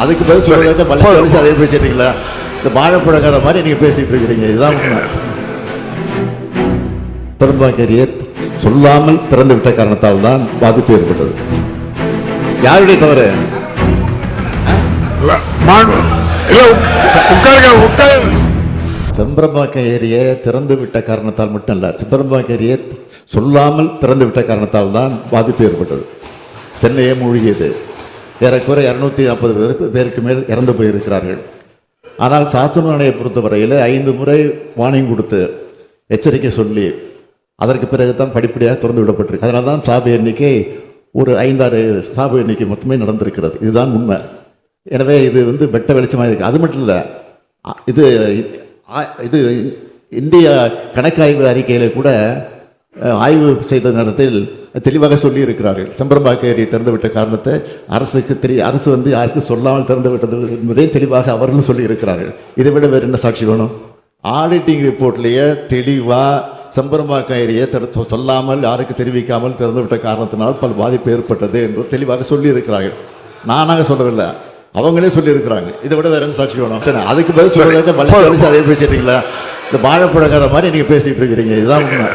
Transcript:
அதுக்கு பதில் சொல்றத பள்ளி அதே பேசிட்டீங்களா? இந்த வாழைப்பழம் கதை மாதிரி நீங்க பேசிட்டு இருக்கிறீங்க. இதுதான் உண்மை. பெரும்பாக்கேரியை சொல்லாமல் திறந்து விட்ட காரணத்தால் தான் பாதிப்பு ஏற்பட்டது. யாருடைய தவறு? செம்பரம்பாக்கம் ஏரியை திறந்து விட்ட காரணத்தால் மட்டும் இல்ல, செம்பரம்பாக்கம் ஏரியை சொல்லாமல் திறந்து விட்ட காரணத்தால் தான் பாதிப்பு ஏற்பட்டது. சென்னையே மூழ்கியது. ஏறக்குறைய 240 பேருக்கு மேல் இறந்து போயிருக்கிறார்கள். ஆனால் சாத்தனூர் அணையை பொறுத்தவரையில் 5 முறை வார்னிங் கொடுத்து எச்சரிக்கை சொல்லி அதற்கு பிறகுதான் படிப்படியாக திறந்து விடப்பட்டிருக்கு. அதனால தான் சாவு எண்ணிக்கை ஒரு 5-6 சாவு எண்ணிக்கை மொத்தமே நடந்திருக்கிறது. இதுதான் உண்மை. எனவே இது வெட்ட வெளிச்சமாக இருக்குது. அது மட்டும் இல்லை, இது இந்திய கணக்காய்வு அறிக்கையில் கூட ஆய்வு செய்த நேரத்தில் தெளிவாக சொல்லி இருக்கிறார்கள். செம்பரம்பாக்கம் ஏரியை திறந்துவிட்ட காரணத்தை அரசு யாருக்கும் சொல்லாமல் திறந்து விட்டது என்பதை தெளிவாக அவர்களும் சொல்லி இருக்கிறார்கள். இதை விட வேறு என்ன சாட்சி வேணும்? ஆடிட்டிங் ரிப்போர்ட்லேயே தெளிவாக செம்பரம்பாக்கம் ஏரியை சொல்லாமல் யாருக்கு தெரிவிக்காமல் திறந்துவிட்ட காரணத்தினால் பல பாதிப்பு ஏற்பட்டது என்று தெளிவாக சொல்லி இருக்கிறார்கள். நானாக சொல்லவில்லை, அவங்களே சொல்லியிருக்கிறாங்க. இதை விட வேற என்ன சாட்சி வேணும்? சரி, அதுக்கு பதில் சொல்றத பள்ளி அதே பேசிட்டீங்களா? இந்த வாழைப்பழம் கதை மாதிரி நீங்க பேசிட்டு இருக்கிறீங்க. இதுதான் உண்மை.